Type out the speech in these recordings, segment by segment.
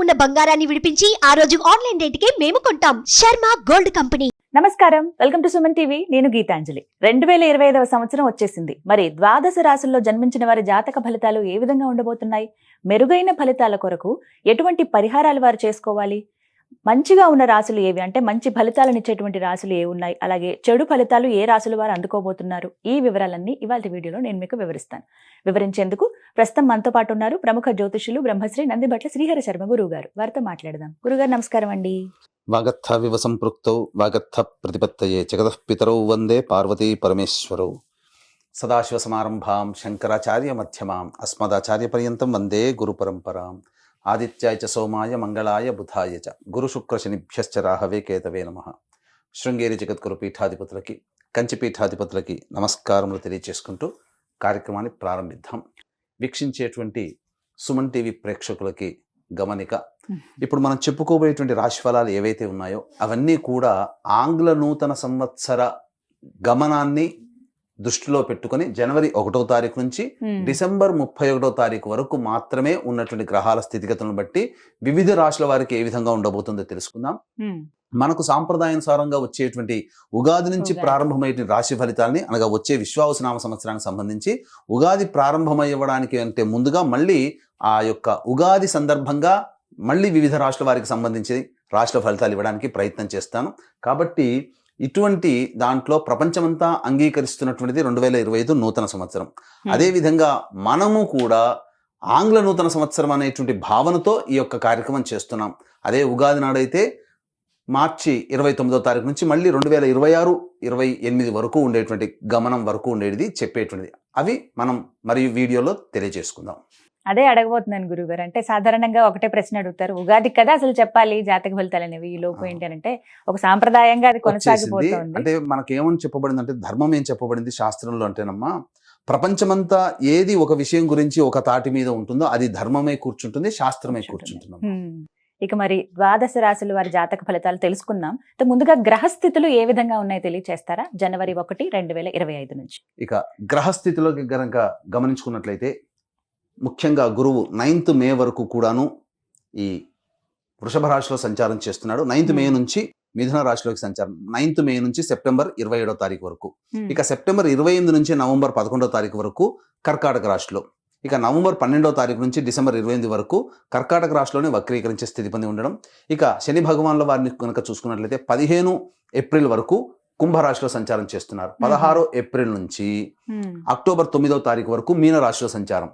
ఉన్న బంగారాన్ని విడిపించి ఆ రోజు ఆన్లైన్ రేటుకే మేము కొంటాం. Sharma gold company. నమస్కారం, వెల్కమ్ టు సుమన్ టీవీ. నేను గీతాంజలి. 2025వ సంవత్సరం వచ్చేసింది. మరి ద్వాదశ రాశుల్లో జన్మించిన వారి జాతక ఫలితాలు ఏ విధంగా ఉండబోతున్నాయి? మెరుగైన ఫలితాల కొరకు ఎటువంటి పరిహారాలు వారు చేసుకోవాలి? మంచిగా ఉన్న రాశులు ఏవి, అంటే మంచి ఫలితాలను ఇచ్చేటువంటి రాశులు ఏ ఉన్నాయి, అలాగే చెడు ఫలితాలు ఏ రాశులు వారు అందుకోబోతున్నారు, ఈ వివరాలన్నీ ఇవాళ వీడియోలో నేను మీకు వివరిస్తాను. వివరించేందుకు ప్రస్తుతం మనతో పాటు ఉన్నారు ప్రముఖ జ్యోతిషులు బ్రహ్మశ్రీ నందిబట్ల శ్రీహరి శర్మ గురువు గారు. వారితో మాట్లాడదాం. గురుగారు నమస్కారం అండి. వాగర్థ వివ సంపృక్తౌ వాగర్థ ప్రతిపత్తయే జగతః పితరౌ వందే పార్వతీ పరమేశ్వరౌ. సదాశివ సమారంభాం శంకరాచార్య మధ్యమాం అస్మదాచార్య పర్యంతం వందే గురు పరంపరాం. ఆదిత్యాయ చ సోమాయ మంగళాయ బుధాయ చ గురు శుక్ర శనిభ్యశ్చ రాహవే కేతవే నమః. శృంగేరి జగద్గురు పీఠాధిపతులకి, కంచి పీఠాధిపతులకి నమస్కారములు తెలియజేసుకుంటూ కార్యక్రమాన్ని ప్రారంభిద్దాం. వీక్షించేటువంటి సుమన్ టీవీ ప్రేక్షకులకి గమనిక, ఇప్పుడు మనం చెప్పుకోబోయేటువంటి రాశి ఫలాలు ఏవైతే ఉన్నాయో అవన్నీ కూడా ఆంగ్ల నూతన సంవత్సర గమనాన్ని దృష్టిలో పెట్టుకుని జనవరి 1వ తారీఖు నుంచి డిసెంబర్ 31వ తారీఖు వరకు మాత్రమే ఉన్నటువంటి గ్రహాల స్థితిగతులను బట్టి వివిధ రాశుల వారికి ఏ విధంగా ఉండబోతుందో తెలుసుకుందాం. మనకు సాంప్రదాయానుసారంగా వచ్చేటువంటి ఉగాది నుంచి ప్రారంభమయ్యే రాశి ఫలితాలని, అనగా వచ్చే విశ్వావసునామ సంవత్సరానికి సంబంధించి ఉగాది ప్రారంభమయ్యడానికి అంటే ముందుగా మళ్ళీ ఆ యొక్క ఉగాది సందర్భంగా మళ్ళీ వివిధ రాశుల వారికి సంబంధించి రాశుల ఫలితాలు ఇవ్వడానికి ప్రయత్నం చేస్తాను. కాబట్టి ఇటువంటి దాంట్లో ప్రపంచమంతా అంగీకరిస్తున్నటువంటిది 2025 నూతన సంవత్సరం. అదేవిధంగా మనము కూడా ఆంగ్ల నూతన సంవత్సరం అనేటువంటి భావనతో ఈ యొక్క కార్యక్రమం చేస్తున్నాం. అదే ఉగాది నాడైతే మార్చి 29వ తారీఖు నుంచి మళ్ళీ 2026-28 వరకు ఉండేటువంటి గమనం వరకు ఉండేది చెప్పేటువంటిది. అవి మనం మరియు వీడియోలో తెలియజేసుకుందాం. అదే అడగబోతున్నాను గురుగారు. అంటే సాధారణంగా ఒకటే ప్రశ్న అడుగుతారు, ఉగాది కదా అసలు చెప్పాలి జాతక ఫలితాలు అనేవి, ఈ లోపు ఏంటి అంటే ఒక సాంప్రదాయంగా అది కొనసాగిపోతుంది. అంటే మనకేమని చెప్పబడింది అంటే, ధర్మం ఏం చెప్పబడింది శాస్త్రంలో అంటేనమ్మా, ప్రపంచమంతా ఏది ఒక విషయం గురించి ఒక తాటి మీద ఉంటుందో అది ధర్మమే కూర్చుంటుంది, శాస్త్రమే కూర్చుంటున్నాం. ఇక మరి ద్వాదశ రాశుల వారి జాతక ఫలితాలు తెలుసుకుందాం. ముందుగా గ్రహస్థితులు ఏ విధంగా ఉన్నాయో తెలియచేస్తారా? జనవరి 1, 2025 నుంచి. ఇక గ్రహస్థితిలోకి గనక గమనించుకున్నట్లయితే ముఖ్యంగా గురువు 9th మే వరకు కూడాను ఈ వృషభ రాశిలో సంచారం చేస్తున్నాడు. 9th మే నుంచి మిథున రాశిలోకి సంచారం, 9th మే నుంచి సెప్టెంబర్ 27వ తారీఖు వరకు. ఇక సెప్టెంబర్ 28 నుంచి నవంబర్ 11వ తారీఖు వరకు కర్కాటక రాశిలో. ఇక నవంబర్ 12వ తారీఖు నుంచి డిసెంబర్ 28 వరకు కర్కాటక రాశిలోనే వక్రీకరించే స్థితి పొంది ఉండడం. ఇక శని భగవాన్ల వారిని కనుక చూసుకున్నట్లయితే 15 ఏప్రిల్ వరకు కుంభరాశిలో సంచారం చేస్తున్నారు. 16 ఏప్రిల్ నుంచి అక్టోబర్ 9వ తారీఖు వరకు మీనరాశిలో సంచారం.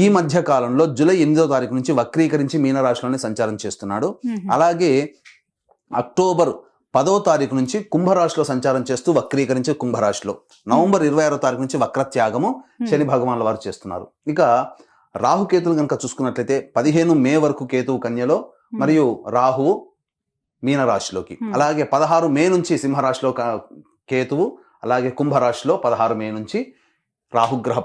ఈ మధ్య కాలంలో జూలై 8వ తారీఖు నుంచి వక్రీకరించి మీనరాశిలోనే సంచారం చేస్తున్నాడు. అలాగే అక్టోబర్ 10వ తారీఖు నుంచి కుంభరాశిలో సంచారం చేస్తూ వక్రీకరించి కుంభరాశిలో, నవంబర్ 26వ తారీఖు నుంచి వక్రత్యాగము శని భగవాన్ల వారు చేస్తున్నారు. ఇక రాహుకేతులు కనుక చూసుకున్నట్లయితే 15 మే వరకు కేతువు కన్యలో మరియు రాహువు మీనరాశిలోకి, అలాగే 16 మే నుంచి సింహరాశిలో కేతువు, అలాగే కుంభరాశిలో 16 మే నుంచి రాహుగ్రహ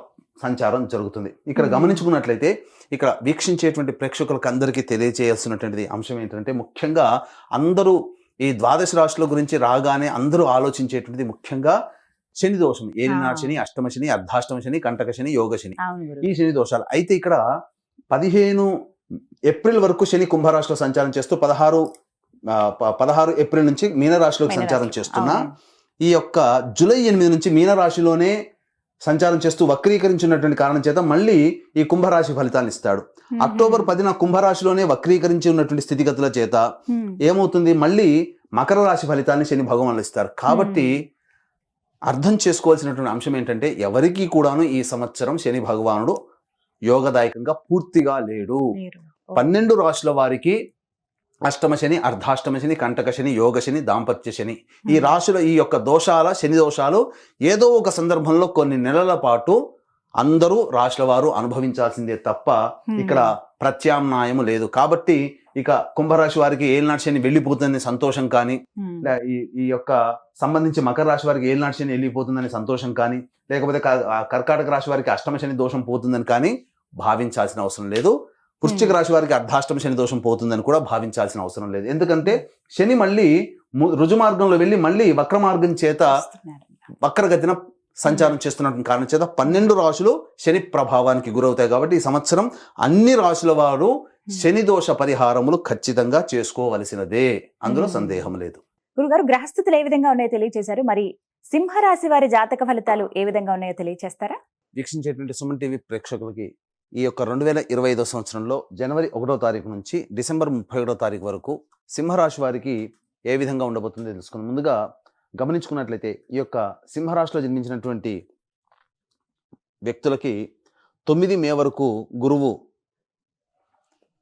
సంచారం జరుగుతుంది. ఇక్కడ గమనించుకున్నట్లయితే ఇక్కడ వీక్షించేటువంటి ప్రేక్షకులకు అందరికీ తెలియజేయాల్సినటువంటి అంశం ఏంటంటే, ముఖ్యంగా అందరూ ఈ ద్వాదశ రాశుల గురించి రాగానే అందరూ ఆలోచించేటువంటిది ముఖ్యంగా శని దోషం, ఏలినాడు శని, అష్టమ శని, అర్ధాష్టమ శని, కంటక శని, యోగ శని, ఈ శని దోషాలు. అయితే ఇక్కడ 15 ఏప్రిల్ వరకు శని కుంభరాశిలో సంచారం చేస్తూ 16 ఏప్రిల్ నుంచి మీనరాశిలోకి సంచారం చేస్తున్నా, ఈ యొక్క జూలై 8 నుంచి మీనరాశిలోనే సంచారం చేస్తూ వక్రీకరించినటువంటి కారణం చేత మళ్ళీ ఈ కుంభరాశి ఫలితాన్ని ఇస్తాడు. అక్టోబర్ 10న కుంభరాశిలోనే వక్రీకరించి ఉన్నటువంటి స్థితిగతుల చేత ఏమవుతుంది, మళ్ళీ మకర రాశి ఫలితాన్ని శని భగవానులు ఇస్తారు. కాబట్టి అర్థం చేసుకోవాల్సినటువంటి అంశం ఏంటంటే, ఎవరికి కూడాను ఈ సంవత్సరం శని భగవానుడు యోగదాయకంగా పూర్తిగా లేడు. 12 రాశుల వారికి అష్టమ శని, అర్ధాష్టమ శని, కంటక శని, యోగ శని, దాంపత్య శని, ఈ రాశుల ఈ యొక్క దోషాల శని దోషాలు ఏదో ఒక సందర్భంలో కొన్ని నెలల పాటు అందరూ రాశుల వారు అనుభవించాల్సిందే తప్ప ఇక్కడ ప్రత్యామ్నాయము లేదు. కాబట్టి ఇక కుంభరాశి వారికి ఏలినాటి శని వెళ్ళిపోతుందని సంతోషం కానీ, ఈ యొక్క సంబంధించి మకర రాశి వారికి ఏలినాటి శని వెళ్ళిపోతుందని సంతోషం కానీ, లేకపోతే కర్కాటక రాశి వారికి అష్టమ శని దోషం పోతుందని కానీ భావించాల్సిన అవసరం లేదు. వృశ్చిక రాశి వారికి అర్ధాష్టమ శని దోషం పోతుందని కూడా భావించాల్సిన అవసరం లేదు. ఎందుకంటే శని మళ్ళీ రుజుమార్గంలో వెళ్ళి మళ్ళీ వక్ర మార్గం చేత వక్రగతిన సంచారం చేస్తున్నటువంటి కారణం చేత 12 రాశులు శని ప్రభావానికి గురవుతాయి. కాబట్టి ఈ సంవత్సరం అన్ని రాశుల వారు శని దోష పరిహారములు ఖచ్చితంగా చేసుకోవలసినదే, అందులో సందేహం లేదు. గురుగారు, గ్రహస్థితులు ఏ విధంగా ఉన్నాయో తెలియజేశారు. మరి సింహరాశి వారి జాతక ఫలితాలు ఏ విధంగా ఉన్నాయో తెలియజేస్తారా? వీక్షించేటువంటి సుమన్ టీవీ ప్రేక్షకులకి ఈ యొక్క 2025 సంవత్సరంలో జనవరి 1వ తారీఖు నుంచి డిసెంబర్ 31వ తారీఖు వరకు సింహరాశి వారికి ఏ విధంగా ఉండబోతుందో తెలుసుకుందాం. ముందుగా గమనించుకున్నట్లయితే ఈ యొక్క సింహరాశిలో జన్మించినటువంటి వ్యక్తులకి 9 మే వరకు గురువు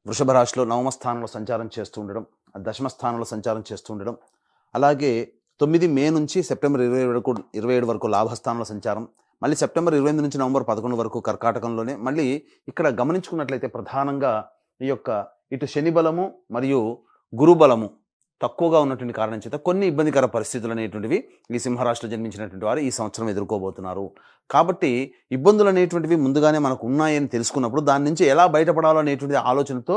వృషభ రాశిలో నవమ స్థానంలో సంచారం చేస్తూ ఉండడం, దశమ స్థానంలో సంచారం చేస్తూ ఉండడం, అలాగే 9 మే నుంచి సెప్టెంబర్ 27 వరకు లాభస్థానంలో సంచారం, మళ్ళీ సెప్టెంబర్ 28 నుంచి నవంబర్ 11 వరకు కర్కాటకంలోనే. మళ్ళీ ఇక్కడ గమనించుకున్నట్లయితే ప్రధానంగా ఈ యొక్క ఇటు శని బలము మరియు గురు బలము తక్కువగా ఉన్నటువంటి కారణం చేత కొన్ని ఇబ్బందికర పరిస్థితులు అనేటువంటివి ఈ సింహరాశిలో జన్మించినటువంటి వారు ఈ సంవత్సరం ఎదుర్కోబోతున్నారు. కాబట్టి ఇబ్బందులు అనేటువంటివి ముందుగానే మనకు ఉన్నాయని తెలుసుకున్నప్పుడు దాని నుంచి ఎలా బయటపడాలో అనేటువంటి ఆలోచనతో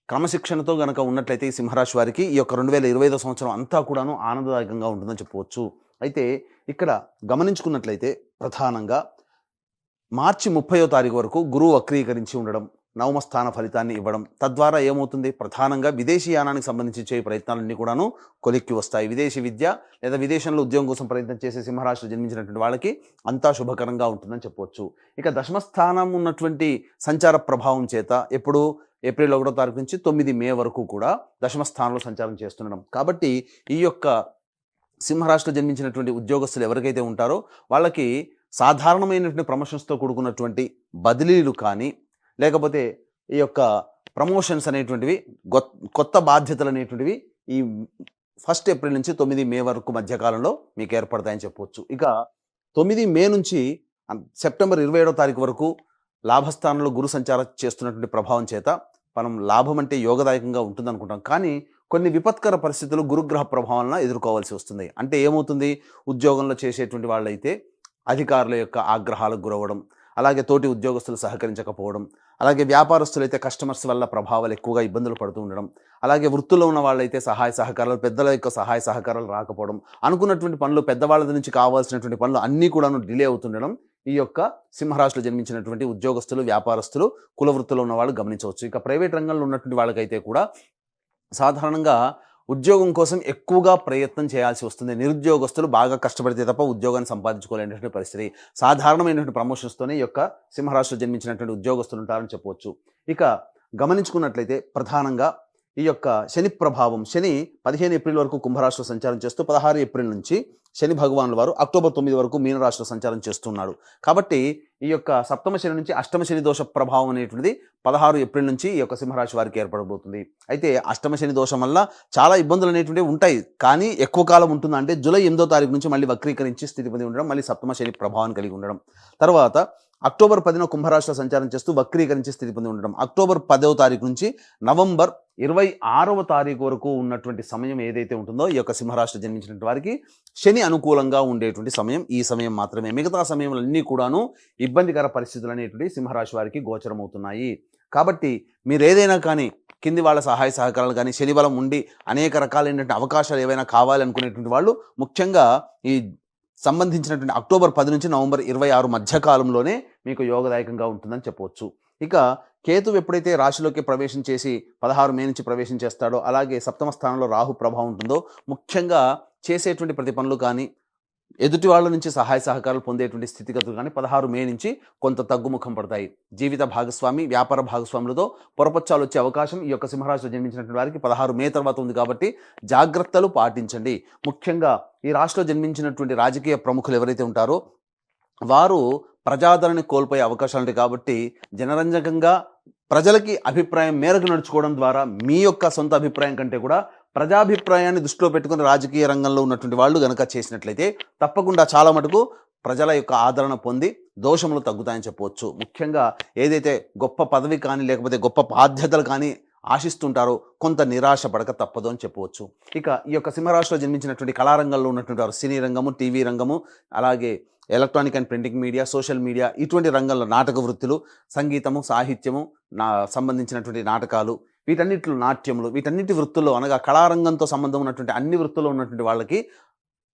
క్రమశిక్షణతో గనక ఉన్నట్లయితే ఈ సింహరాశి వారికి ఈ యొక్క 2025 సంవత్సరం అంతా కూడాను ఆనందదాయకంగా ఉంటుందని చెప్పవచ్చు. అయితే ఇక్కడ గమనించుకున్నట్లయితే ప్రధానంగా మార్చి 30వ తారీఖు వరకు గురువు వక్రీకరించి ఉండడం, నవమ స్థాన ఫలితాన్ని ఇవ్వడం, తద్వారా ఏమవుతుంది, ప్రధానంగా విదేశీ యానానికి సంబంధించి చేయ ప్రయత్నాలన్నీ కూడాను కొలిక్కి వస్తాయి. విదేశీ విద్య లేదా విదేశంలో ఉద్యోగం కోసం ప్రయత్నం చేసే సింహరాశిలో జన్మించినటువంటి వాళ్ళకి అంతా శుభకరంగా ఉంటుందని చెప్పవచ్చు. ఇక దశమస్థానం ఉన్నటువంటి సంచార ప్రభావం చేత ఎప్పుడు ఏప్రిల్ 1వ తారీఖు నుంచి 9 మే వరకు కూడా దశమ స్థానంలో సంచారం చేస్తుండడం. కాబట్టి ఈ యొక్క సింహరాశిలో జన్మించినటువంటి ఉద్యోగస్తులు ఎవరికైతే ఉంటారో వాళ్ళకి సాధారణమైనటువంటి ప్రమోషన్స్తో కూడుకున్నటువంటి బదిలీలు కానీ, లేకపోతే ఈ యొక్క ప్రమోషన్స్ అనేటువంటివి, కొత్త బాధ్యతలు అనేటువంటివి ఈ 1 ఏప్రిల్ నుంచి 9 మే వరకు మధ్యకాలంలో మీకు ఏర్పడతాయని చెప్పవచ్చు. ఇక 9 మే నుంచి సెప్టెంబర్ 27వ తారీఖు వరకు లాభస్థానంలో గురు సంచారం చేస్తున్నటువంటి ప్రభావం చేత మనం లాభం అంటే యోగదాయకంగా ఉంటుంది అనుకుంటాం. కానీ కొన్ని విపత్కర పరిస్థితులు గురుగ్రహ ప్రభావాలను ఎదుర్కోవాల్సి వస్తుంది. అంటే ఏమవుతుంది, ఉద్యోగంలో చేసేటువంటి వాళ్ళైతే అధికారుల యొక్క ఆగ్రహాలకు గురవడం, అలాగే తోటి ఉద్యోగస్తులు సహకరించకపోవడం, అలాగే వ్యాపారస్తులైతే కస్టమర్స్ వల్ల ప్రభావాలు ఎక్కువగా ఇబ్బందులు పడుతూ ఉండడం, అలాగే వృత్తుల్లో ఉన్న వాళ్ళైతే సహాయ సహకారాలు, పెద్దల యొక్క సహాయ సహకారాలు రాకపోవడం, అనుకున్నటువంటి పనులు, పెద్దవాళ్ళ నుంచి కావాల్సినటువంటి పనులు అన్నీ కూడాను డిలే అవుతుండడం ఈ యొక్క సింహరాశిలో జన్మించినటువంటి ఉద్యోగస్తులు, వ్యాపారస్తులు, కుల వృత్తుల్లో ఉన్న వాళ్ళు గమనించవచ్చు. ఇక ప్రైవేట్ రంగంలో ఉన్నటువంటి వాళ్ళకైతే కూడా సాధారణంగా ఉద్యోగం కోసం ఎక్కువగా ప్రయత్నం చేయాల్సి వస్తుంది. నిరుద్యోగస్తులు బాగా కష్టపడితే తప్ప ఉద్యోగాన్ని సంపాదించుకోలేనటువంటి పరిస్థితి. సాధారణమైనటువంటి ప్రమోషన్స్తోనే ఈ యొక్క సింహరాశిలో జన్మించినటువంటి ఉద్యోగస్తులు ఉంటారని చెప్పవచ్చు. ఇక గమనించుకున్నట్లయితే ప్రధానంగా ఈ యొక్క శని ప్రభావం, శని 15 ఏప్రిల్ వరకు కుంభరాశిలో సంచారం చేస్తూ 16 ఏప్రిల్ నుంచి శని భగవానుల వారు అక్టోబర్ 9 వరకు మీనరాశిలో సంచారం చేస్తున్నాడు. కాబట్టి ఈ యొక్క సప్తమ శని నుంచి అష్టమ శని దోష ప్రభావం అనేటువంటిది 16 ఏప్రిల్ నుంచి ఈ యొక్క సింహరాశి వారికి ఏర్పడబోతుంది. అయితే అష్టమ శని దోషం వల్ల చాలా ఇబ్బందులు అనేటువంటివి ఉంటాయి. కానీ ఎక్కువ కాలం ఉంటుందంటే జూలై 8వ తారీఖు నుంచి మళ్ళీ వక్రీకరించి స్థితి పొంది ఉండడం, మళ్ళీ సప్తమ శని ప్రభావాన్ని కలిగి ఉండడం, తర్వాత అక్టోబర్ 10న కుంభరాశిలో సంచారం చేస్తూ వక్రీకరించి స్థితి పొంది ఉండడం, అక్టోబర్ 10వ తారీఖు నుంచి నవంబర్ 26వ తారీఖు వరకు ఉన్నటువంటి సమయం ఏదైతే ఉంటుందో ఈ యొక్క సింహరాశిలో జన్మించినటువంటి వారికి శని అనుకూలంగా ఉండేటువంటి సమయం ఈ సమయం మాత్రమే. మిగతా సమయంలన్నీ కూడాను ఇబ్బందికర పరిస్థితులు అనేటువంటి సింహరాశి వారికి గోచరమవుతున్నాయి. కాబట్టి మీరు ఏదైనా కానీ కింది వాళ్ళ సహాయ సహకారాలు కానీ, శని బలం ఉండి అనేక రకాలైనటువంటి అవకాశాలు ఏవైనా కావాలనుకునేటువంటి వాళ్ళు ముఖ్యంగా ఈ సంబంధించినటువంటి అక్టోబర్ 10 నుంచి నవంబర్ 26 మధ్యకాలంలోనే మీకు యోగదాయకంగా ఉంటుందని చెప్పవచ్చు. ఇక కేతువు ఎప్పుడైతే రాశిలోకి ప్రవేశం చేసి 16 మే నుంచి ప్రవేశం చేస్తాడో, అలాగే సప్తమ స్థానంలో రాహు ప్రభావం ఉంటుందో, ముఖ్యంగా చేసేటువంటి ప్రతి పనులు కానీ, ఎదుటి వాళ్ళ నుంచి సహాయ సహకారాలు పొందేటువంటి స్థితిగతులు కానీ 16 మే నుంచి కొంత తగ్గుముఖం పడతాయి. జీవిత భాగస్వామి, వ్యాపార భాగస్వాములతో పొరపచ్చాలు వచ్చే అవకాశం ఈ యొక్క సింహరాశిలో జన్మించినటువంటి వారికి 16 మే తర్వాత ఉంది. కాబట్టి జాగ్రత్తలు పాటించండి. ముఖ్యంగా ఈ రాశిలో జన్మించినటువంటి రాజకీయ ప్రముఖులు ఎవరైతే ఉంటారో వారు ప్రజాదరణ కోల్పోయే అవకాశాలు ఉంటాయి. కాబట్టి జనరంజకంగా ప్రజలకి అభిప్రాయం మేరకు నడుచుకోవడం ద్వారా మీ యొక్క సొంత అభిప్రాయం కంటే కూడా ప్రజాభిప్రాయాన్ని దృష్టిలో పెట్టుకుని రాజకీయ రంగంలో ఉన్నటువంటి వాళ్ళు గనక చేసినట్లయితే తప్పకుండా చాలా మటుకు ప్రజల యొక్క ఆదరణ పొంది దోషములు తగ్గుతాయని చెప్పవచ్చు. ముఖ్యంగా ఏదైతే గొప్ప పదవి కానీ లేకపోతే గొప్ప బాధ్యతలు కానీ ఆశిస్తుంటారో కొంత నిరాశ పడక తప్పదు అని చెప్పవచ్చు. ఇక ఈ యొక్క సింహరాశిలో జన్మించినటువంటి కళారంగంలో ఉన్నటువంటి వారు సినీ రంగము, టీవీ రంగము, అలాగే electronic and printing media, social media, ఇటువంటి రంగంలో నాటక వృత్తులు, సంగీతము, సాహిత్యము, సంబంధించినటువంటి నాటకాలు, వీటన్నిటిలో నాట్యములు, వీటన్నిటి వృత్తుల్లో అనగా కళారంగంతో సంబంధం ఉన్నటువంటి అన్ని వృత్తుల్లో ఉన్నటువంటి వాళ్ళకి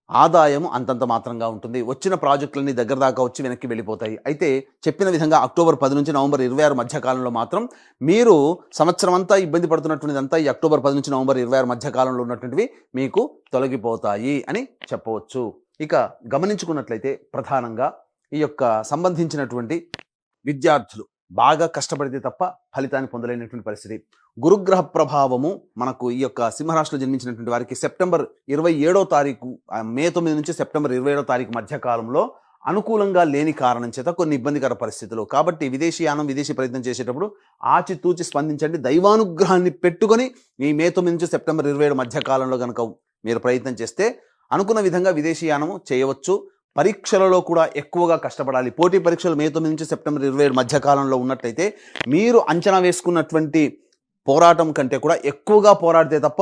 ఆదాయం అంతంత మాత్రంగా ఉంటుంది. వచ్చిన ప్రాజెక్టులన్నీ దగ్గర దాకా వచ్చి వెనక్కి వెళ్ళిపోతాయి. అయితే చెప్పిన విధంగా అక్టోబర్ 10 నుంచి నవంబర్ 26 మధ్య కాలంలో మాత్రం మీరు సంవత్సరం అంతా ఇబ్బంది పడుతున్నటువంటిదంతా ఈ అక్టోబర్ 10 నుంచి నవంబర్ 26 మధ్య కాలంలో ఉన్నటువంటివి మీకు తొలగిపోతాయి అని చెప్పవచ్చు. ఇక గమనించుకున్నట్లయితే ప్రధానంగా ఈ యొక్క సంబంధించినటువంటి విద్యార్థులు బాగా కష్టపడితే తప్ప ఫలితాన్ని పొందలేనటువంటి పరిస్థితి. గురుగ్రహ ప్రభావము మనకు ఈ యొక్క సింహరాశిలో జన్మించినటువంటి వారికి సెప్టెంబర్ 27వ తారీఖు మే 9 నుంచి సెప్టెంబర్ 27వ తారీఖు మధ్య కాలంలో అనుకూలంగా లేని కారణం చేత కొన్ని ఇబ్బందికర పరిస్థితులు. కాబట్టి విదేశీయానం విదేశీ ప్రయత్నం చేసేటప్పుడు ఆచితూచి స్పందించండి. దైవానుగ్రహాన్ని పెట్టుకొని ఈ మే 9 నుంచి సెప్టెంబర్ 27 మధ్య కాలంలో కనుక మీరు ప్రయత్నం చేస్తే అనుకున్న విధంగా విదేశీయానము చేయవచ్చు. పరీక్షలలో కూడా ఎక్కువగా కష్టపడాలి. పోటీ పరీక్షలు మే 9 నుంచి సెప్టెంబర్ 27 మధ్య కాలంలో ఉన్నట్లయితే మీరు అంచనా వేసుకున్నటువంటి పోరాటం కంటే కూడా ఎక్కువగా పోరాడితే తప్ప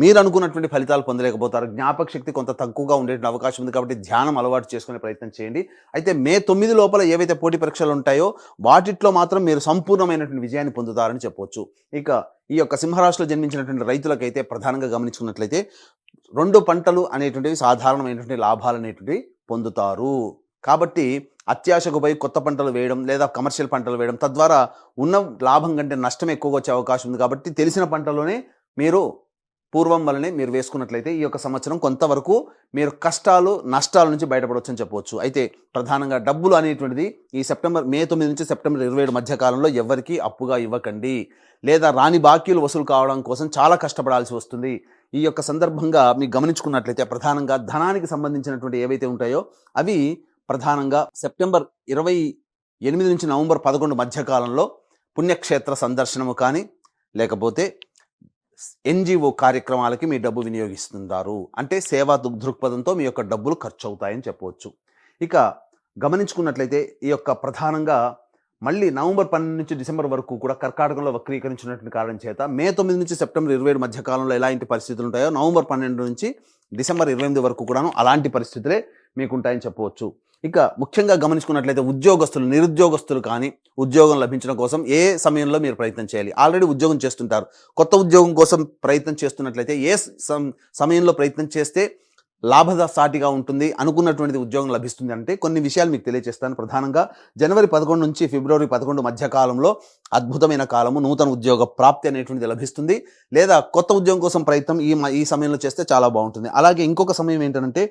మీరు అనుకున్నటువంటి ఫలితాలు పొందలేకపోతారు. జ్ఞాపక శక్తి కొంత తక్కువగా ఉండే అవకాశం ఉంది. కాబట్టి ధ్యానం అలవాటు చేసుకునే ప్రయత్నం చేయండి. అయితే మే 9 లోపల ఏవైతే పోటీ పరీక్షలు ఉంటాయో వాటిట్లో మాత్రం మీరు సంపూర్ణమైనటువంటి విజయాన్ని పొందుతారని చెప్పవచ్చు. ఇక ఈ యొక్క సింహరాశిలో జన్మించినటువంటి రైతులకైతే ప్రధానంగా గమనించుకున్నట్లయితే 2 పంటలు అనేటువంటివి సాధారణమైనటువంటి లాభాలు అనేటువంటివి పొందుతారు. కాబట్టి అత్యాశకు పోయి కొత్త పంటలు వేయడం లేదా కమర్షియల్ పంటలు వేయడం తద్వారా ఉన్న లాభం కంటే నష్టం ఎక్కువగా వచ్చే అవకాశం ఉంది. కాబట్టి తెలిసిన పంటలోనే మీరు పూర్వం వల్లనే మీరు వేసుకున్నట్లయితే ఈ యొక్క సంవత్సరం కొంతవరకు మీరు కష్టాలు నష్టాల నుంచి బయటపడవచ్చు అని చెప్పవచ్చు. అయితే ప్రధానంగా డబ్బులు అనేటువంటిది ఈ మే 9 నుంచి సెప్టెంబర్ 27 మధ్య కాలంలో ఎవరికి అప్పుగా ఇవ్వకండి. లేదా రాని బాకీలు వసూలు కావడం కోసం చాలా కష్టపడాల్సి వస్తుంది. ఈ యొక్క సందర్భంగా మీకు గమనించుకున్నట్లయితే ప్రధానంగా ధనానికి సంబంధించినటువంటి ఏవైతే ఉంటాయో అవి ప్రధానంగా సెప్టెంబర్ 28 నుంచి నవంబర్ 11 మధ్య కాలంలో పుణ్యక్షేత్ర సందర్శనము కానీ లేకపోతే ఎన్జిఓ కార్యక్రమాలకి మీ డబ్బు వినియోగిస్తుంటారు. అంటే సేవా దృక్పథంతో మీ యొక్క డబ్బులు ఖర్చు అవుతాయని చెప్పవచ్చు. ఇక గమనించుకున్నట్లయితే ఈ యొక్క ప్రధానంగా మళ్ళీ నవంబర్ 12 నుంచి డిసెంబర్ వరకు కూడా కర్కాటకంలో వక్రీకరించినటువంటి కారణం చేత మే 9 నుంచి సెప్టెంబర్ 27 మధ్య కాలంలో ఎలాంటి పరిస్థితులు ఉంటాయో నవంబర్ 12 నుంచి డిసెంబర్ 28 వరకు కూడాను అలాంటి పరిస్థితులే మీకు ఉంటాయని చెప్పవచ్చు. ఇక ముఖ్యంగా గమనించుకున్నట్లయితే ఉద్యోగస్తులు నిరుద్యోగస్తులు కానీ ఉద్యోగం లభించడం కోసం ఏ సమయంలో మీరు ప్రయత్నం చేయాలి. ఆల్రెడీ ఉద్యోగం చేస్తుంటారు, కొత్త ఉద్యోగం కోసం ప్రయత్నం చేస్తున్నట్లయితే ఏ సమయంలో ప్రయత్నం చేస్తే లాభసాటిగా ఉంటుంది, అనుకున్నటువంటిది ఉద్యోగం లభిస్తుంది అంటే కొన్ని విషయాలు మీకు తెలియజేస్తాను. ప్రధానంగా జనవరి 11 నుంచి ఫిబ్రవరి 11 మధ్య కాలంలో అద్భుతమైన కాలము, నూతన ఉద్యోగ ప్రాప్తి అనేటువంటిది లభిస్తుంది. లేదా కొత్త ఉద్యోగం కోసం ప్రయత్నం ఈ సమయంలో చేస్తే చాలా బాగుంటుంది. అలాగే ఇంకొక సమయం ఏంటంటే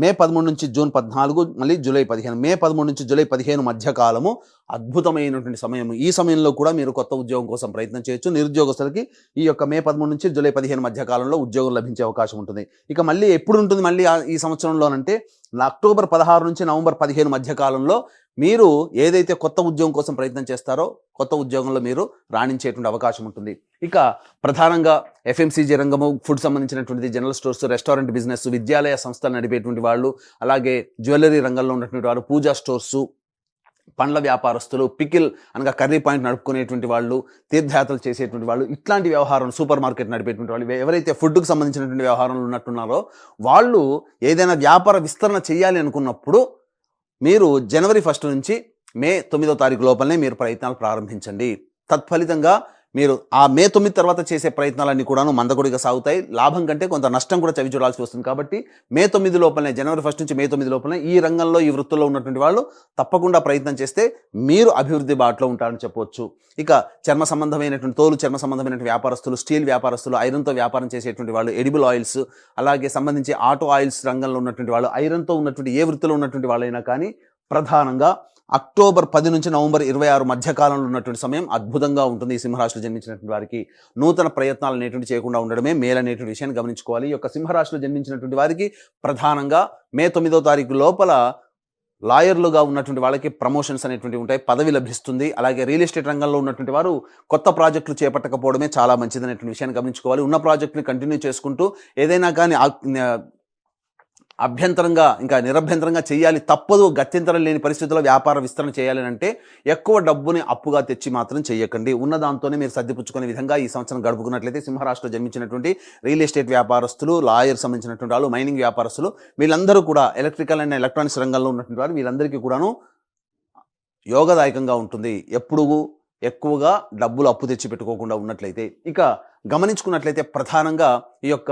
మే 13 నుంచి జూన్ 14 మళ్ళీ జూలై 15, మే 13 నుంచి జూలై 15 మధ్య కాలము అద్భుతమైనటువంటి సమయం. ఈ సమయంలో కూడా మీరు కొత్త ఉద్యోగం కోసం ప్రయత్నం చేయొచ్చు. నిరుద్యోగస్తులకి ఈ యొక్క మే 13 నుంచి జూలై 15 మధ్య కాలంలో ఉద్యోగం లభించే అవకాశం ఉంటుంది. ఇక మళ్ళీ ఎప్పుడు ఉంటుంది మళ్ళీ ఈ సంవత్సరంలోనంటే అక్టోబర్ 16 నుంచి నవంబర్ 15 మధ్య కాలంలో మీరు ఏదైతే కొత్త ఉద్యోగం కోసం ప్రయత్నం చేస్తారో కొత్త ఉద్యోగంలో మీరు రాణించేటువంటి అవకాశం ఉంటుంది. ఇక ప్రధానంగా ఎఫ్ఎంసీజీ రంగము, ఫుడ్ సంబంధించినటువంటిది, జనరల్ స్టోర్స్, రెస్టారెంట్ బిజినెస్, విద్యాలయ సంస్థలు నడిపేటువంటి వాళ్ళు, అలాగే జ్యువెలరీ రంగంలో ఉన్నటువంటి వారు, పూజా స్టోర్సు, పండ్ల వ్యాపారస్తులు, పికిల్ అనగా కర్రీ పాయింట్ నడుపుకునేటువంటి వాళ్ళు, తీర్థయాత్రలు చేసేటువంటి వాళ్ళు, ఇట్లాంటి వ్యవహారం, సూపర్ మార్కెట్ నడిపేటువంటి వాళ్ళు, ఎవరైతే ఫుడ్కు సంబంధించినటువంటి వ్యవహారంలో ఉన్నట్టున్నారో వాళ్ళు ఏదైనా వ్యాపార విస్తరణ చేయాలి అనుకున్నప్పుడు మీరు జనవరి 1 నుంచి మే 9వ తారీఖు లోపలనే మీరు ప్రయత్నాలు ప్రారంభించండి. తత్ఫలితంగా మీరు ఆ మే 9 తర్వాత చేసే ప్రయత్నాలన్నీ కూడాను మందకొడిగా సాగుతాయి. లాభం కంటే కొంత నష్టం కూడా చవి చూడాల్సి వస్తుంది. కాబట్టి మే 9 లోపలనే, జనవరి 1 నుంచి మే 9 లోపలనే ఈ రంగంలో ఈ వృత్తుల్లో ఉన్నటువంటి వాళ్ళు తప్పకుండా ప్రయత్నం చేస్తే మీరు అభివృద్ధి బాటలో ఉంటారని చెప్పవచ్చు. ఇక చర్మ సంబంధమైనటువంటి చర్మ సంబంధమైనటువంటి వ్యాపారస్తులు, స్టీల్ వ్యాపారస్తులు, ఐరన్తో వ్యాపారం చేసేటువంటి వాళ్ళు, ఎడిబుల్ ఆయిల్స్, అలాగే సంబంధించి ఆటో ఆయిల్స్ రంగంలో ఉన్నటువంటి వాళ్ళు, ఐరన్తో ఉన్నటువంటి ఏ వృత్తిలో ఉన్నటువంటి వాళ్ళైనా కానీ ప్రధానంగా అక్టోబర్ 10 నుంచి నవంబర్ 26 మధ్య కాలంలో ఉన్నటువంటి సమయం అద్భుతంగా ఉంటుంది. ఈ సింహరాశిలో జన్మించినటువంటి వారికి నూతన ప్రయత్నాలు అనేటువంటి చేయకుండా ఉండడమే మేలనేటువంటి విషయాన్ని గమనించుకోవాలి. ఈ యొక్క సింహరాశిలో జన్మించినటువంటి వారికి ప్రధానంగా మే 9వ తారీఖు లోపల లాయర్లుగా ఉన్నటువంటి వాళ్ళకి ప్రమోషన్స్ అనేటువంటివి ఉంటాయి, పదవి లభిస్తుంది. అలాగే రియల్ ఎస్టేట్ రంగంలో ఉన్నటువంటి వారు కొత్త ప్రాజెక్టులు చేపట్టకపోవడమే చాలా మంచిది అనేటువంటి విషయాన్ని గమనించుకోవాలి. ఉన్న ప్రాజెక్టుని కంటిన్యూ చేసుకుంటూ ఏదైనా కానీ అభ్యంతరంగా ఇంకా నిరభ్యంతరంగా చేయాలి, తప్పదు, గత్యంతరం లేని పరిస్థితుల్లో వ్యాపార విస్తరణ చేయాలని అంటే ఎక్కువ డబ్బుని అప్పుగా తెచ్చి మాత్రం చేయకండి. ఉన్న దాంతోనే మీరు సర్దిపుచ్చుకునే విధంగా ఈ సంవత్సరం గడుపుకున్నట్లయితే సింహరాశిలో జన్మించినటువంటి రియల్ ఎస్టేట్ వ్యాపారస్తులు, లాయర్ సంబంధించినటువంటి వాళ్ళు, మైనింగ్ వ్యాపారస్తులు, వీళ్ళందరూ కూడా ఎలక్ట్రికల్ అండ్ ఎలక్ట్రానిక్స్ రంగంలో ఉన్నటువంటి వారు వీళ్ళందరికీ కూడాను యోగదాయకంగా ఉంటుంది. ఎప్పుడు ఎక్కువగా డబ్బులు అప్పు తెచ్చి పెట్టుకోకుండా ఉన్నట్లయితే. ఇక గమనించుకున్నట్లయితే ప్రధానంగా ఈ యొక్క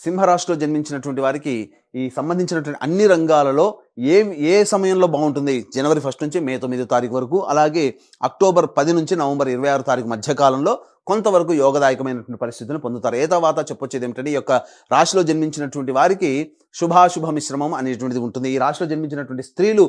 సింహరాశిలో జన్మించినటువంటి వారికి ఈ సంబంధించినటువంటి అన్ని రంగాలలో ఏ సమయంలో బాగుంటుంది, జనవరి 1 నుంచి మే 9 తారీఖు వరకు, అలాగే అక్టోబర్ 10 నుంచి నవంబర్ 26 తారీఖు మధ్య కాలంలో కొంతవరకు యోగదాయకమైనటువంటి పరిస్థితులను పొందుతారు. ఏ తర్వాత చెప్పొచ్చేది ఏమిటంటే, ఈ యొక్క రాశిలో జన్మించినటువంటి వారికి శుభాశుభ మిశ్రమం అనేటువంటిది ఉంటుంది. ఈ రాశిలో జన్మించినటువంటి స్త్రీలు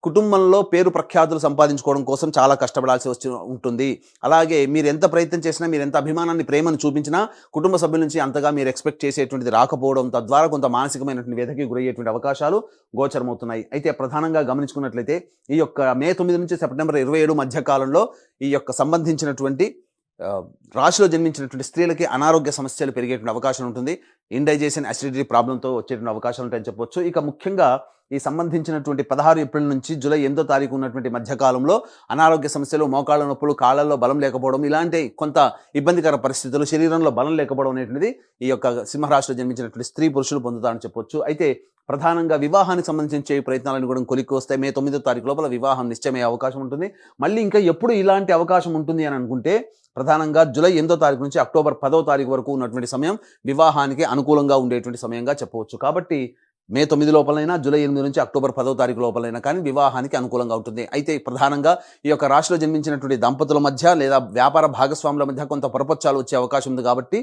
కుటుంబంలో పేరు ప్రఖ్యాతులు సంపాదించుకోవడం కోసం చాలా కష్టపడాల్సి ఉంటుంది. అలాగే మీరు ఎంత ప్రయత్నం చేసినా, మీరు ఎంత అభిమానాన్ని, ప్రేమను చూపించినా కుటుంబ సభ్యుల నుంచి అంతగా మీరు ఎక్స్పెక్ట్ చేసేటువంటిది రాకపోవడం, తద్వారా కొంత మానసికమైనటువంటి వ్యధకి గురయ్యేటువంటి అవకాశాలు గోచరమవుతున్నాయి. అయితే ప్రధానంగా గమనించుకున్నట్లయితే ఈ యొక్క మే 9 నుంచి సెప్టెంబర్ 27 మధ్య కాలంలో ఈ యొక్క సంబంధించినటువంటి రాశిలో జన్మించినటువంటి స్త్రీలకి అనారోగ్య సమస్యలు పెరిగేటువంటి అవకాశం ఉంటుంది. ఇండైజెషన్, అసిడిటీ ప్రాబ్లంతో వచ్చేటువంటి అవకాశాలు ఉంటాయని చెప్పొచ్చు. ఇక ముఖ్యంగా ఈ సంబంధించినటువంటి 16 ఏప్రిల్ నుంచి జూలై 8వ తారీఖు ఉన్నటువంటి మధ్యకాలంలో అనారోగ్య సమస్యలు, మోకాళ్ళ నొప్పులు, కాళ్ళల్లో బలం లేకపోవడం, ఇలాంటి కొంత ఇబ్బందికర పరిస్థితులు, శరీరంలో బలం లేకపోవడం అనేటువంటిది ఈ యొక్క సింహరాశిలో జన్మించినటువంటి స్త్రీ పురుషులు పొందుతారని చెప్పొచ్చు. అయితే ప్రధానంగా వివాహానికి సంబంధించి ప్రయత్నాలను కూడా కొలిక్కి వస్తాయి. మే 9వ తారీఖు లోపల వివాహం నిశ్చయమయ్యే అవకాశం ఉంటుంది. మళ్ళీ ఇంకా ఎప్పుడు ఇలాంటి అవకాశం ఉంటుంది అని అనుకుంటే, ప్రధానంగా జూలై 8వ తారీఖు నుంచి అక్టోబర్ 10వ తారీఖు వరకు ఉన్నటువంటి సమయం వివాహానికి అనుకూలంగా ఉండేటువంటి సమయంగా చెప్పవచ్చు. కాబట్టి మే 9 లోపలైనా, జూలై 8 నుంచి అక్టోబర్ 10వ తారీఖు లోపలైనా కానీ వివాహానికి అనుకూలంగా ఉంటుంది. అయితే ప్రధానంగా ఈ యొక్క రాశిలో జన్మించినటువంటి దంపతుల మధ్య లేదా వ్యాపార భాగస్వాముల మధ్య కొంత పొరపచ్చాలు వచ్చే అవకాశం ఉంది. కాబట్టి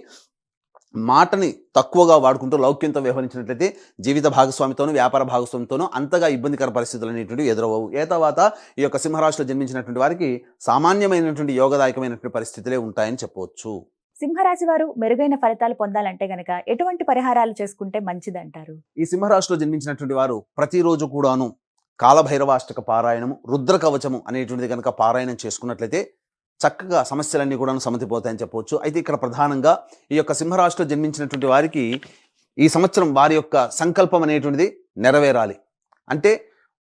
మాటని తక్కువగా వాడుకుంటూ లౌక్యంతో వ్యవహరించినట్లయితే జీవిత భాగస్వామితోనూ, వ్యాపార భాగస్వామితోనూ అంతగా ఇబ్బందికర పరిస్థితులు అనేటువంటివి ఎదురవవు. ఏ తర్వాత ఈ యొక్క సింహరాశిలో జన్మించినటువంటి వారికి సామాన్యమైనటువంటి యోగదాయకమైనటువంటి పరిస్థితులే ఉంటాయని చెప్పవచ్చు. సింహరాశి వారు మెరుగైన ఫలితాలు పొందాలంటే గనక ఎటువంటి పరిహారాలు చేసుకుంటే మంచిదంటారు? ఈ సింహరాశిలో జన్మించినటువంటి వారు ప్రతిరోజు కూడాను కాలభైరవాష్టక పారాయణము, రుద్ర కవచము అనేటువంటిది కనుక పారాయణం చేసుకున్నట్లయితే చక్కగా సమస్యలన్నీ కూడా సమతిపోతాయని చెప్పవచ్చు. అయితే ఇక్కడ ప్రధానంగా ఈ యొక్క సింహరాశిలో జన్మించినటువంటి వారికి ఈ సంవత్సరం వారి యొక్క సంకల్పం అనేటువంటిది నెరవేరాలి. అంటే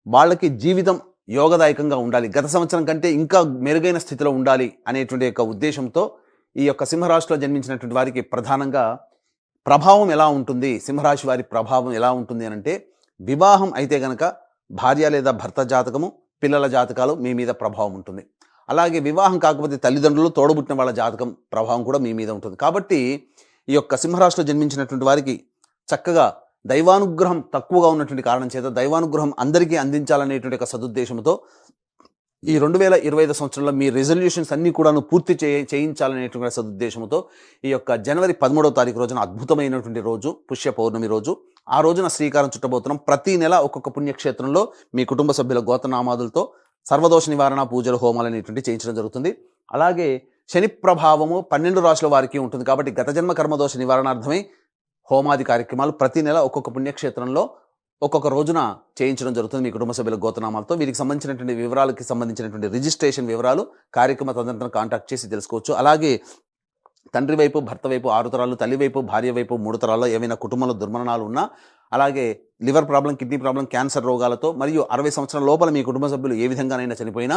వాళ్ళకి జీవితం యోగదాయకంగా ఉండాలి, గత సంవత్సరం కంటే ఇంకా మెరుగైన స్థితిలో ఉండాలి అనేటువంటి యొక్క ఉద్దేశంతో ఈ యొక్క సింహరాశిలో జన్మించినటువంటి వారికి ప్రధానంగా ప్రభావం ఎలా ఉంటుంది, సింహరాశి వారి ప్రభావం ఎలా ఉంటుంది అని అంటే, వివాహం అయితే గనక భార్య లేదా భర్త జాతకము, పిల్లల జాతకాలు మీ మీద ప్రభావం ఉంటుంది. అలాగే వివాహం కాకపోతే తల్లిదండ్రులు, తోడబుట్టిన వాళ్ళ జాతకం ప్రభావం కూడా మీ మీద ఉంటుంది. కాబట్టి ఈ యొక్క సింహరాశిలో జన్మించినటువంటి వారికి చక్కగా దైవానుగ్రహం తక్కువగా ఉన్నటువంటి కారణం చేత దైవానుగ్రహం అందరికీ అందించాలనేటువంటి ఒక సదుద్దేశంతో ఈ 2025 సంవత్సరంలో మీ రెజల్యూషన్స్ అన్నీ కూడాను పూర్తి చేయించాలనేటువంటి సదుద్దేశంతో ఈ యొక్క జనవరి 13వ తారీఖు రోజున అద్భుతమైనటువంటి రోజు, పుష్య పౌర్ణమి రోజు, ఆ రోజున శ్రీకారం చుట్టబోతున్నాం. ప్రతి నెల ఒక్కొక్క పుణ్యక్షేత్రంలో మీ కుటుంబ సభ్యుల గోత్రనామాదులతో సర్వదోష నివారణ పూజలు, హోమాలు అనేటువంటి చేయించడం జరుగుతుంది. అలాగే శని ప్రభావము 12 రాశుల వారికి ఉంటుంది. కాబట్టి గత జన్మ కర్మదోష నివారణార్థమై హోమాది కార్యక్రమాలు ప్రతి నెల ఒక్కొక్క పుణ్యక్షేత్రంలో ఒక్కొక్క రోజున చేయించడం జరుగుతుంది మీ కుటుంబ సభ్యుల గోత్రనామాలతో. వీరికి సంబంధించినటువంటి వివరాలకి సంబంధించినటువంటి రిజిస్ట్రేషన్ వివరాలు కార్యక్రమ తదనంతరం కాంటాక్ట్ చేసి తెలుసుకోవచ్చు. అలాగే తండ్రి వైపు, భర్త వైపు 6 తరాలు, తల్లి వైపు, భార్య వైపు 3 తరాల్లో ఏమైనా కుటుంబంలో దుర్మరణాలు ఉన్నా, అలాగే liver problem, kidney problem, cancer రోగాలతో మరియు 60 సంవత్సరాల లోపల మీ కుటుంబ సభ్యులు ఏ విధంగానైనా చనిపోయినా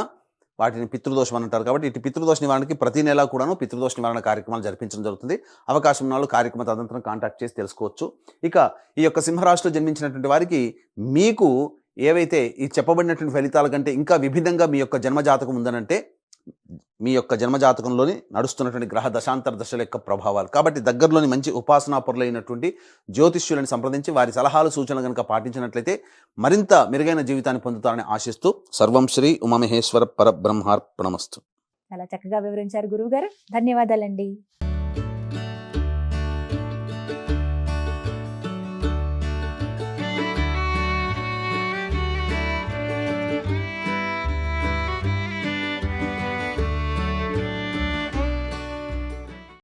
వాటిని పితృదోషం అని అంటారు. కాబట్టి ఇటు పితృదోష నివారణకి ప్రతి నెల కూడాను పితృదోష నివారణ కార్యక్రమాలు జరిపించడం జరుగుతుంది. అవకాశం ఉన్న వాళ్ళు కార్యక్రమ తదనంతరం కాంటాక్ట్ చేసి తెలుసుకోవచ్చు. ఇక ఈ యొక్క సింహరాశిలో జన్మించినటువంటి వారికి మీకు ఏవైతే ఈ చెప్పబడినటువంటి ఫలితాల కంటే ఇంకా విభిన్నంగా మీ యొక్క జన్మజాతకం ఉందనంటే, మీ యొక్క జన్మజాతకంలోని నడుస్తున్నటువంటి గ్రహ దశాంతర దశల యొక్క ప్రభావాలు. కాబట్టి దగ్గరలోని మంచి ఉపాసనా పరులైనటువంటి జ్యోతిష్యులను సంప్రదించి వారి సలహాలు, సూచనలు కనుక పాటించినట్లయితే మరింత మెరుగైన జీవితాన్ని పొందుతారని ఆశిస్తూ సర్వం శ్రీ ఉమామహేశ్వర పరబ్రహ్మార్పణమస్తు. చాలా చక్కగా వివరించారు గురువు గారు. ధన్యవాదాలండి.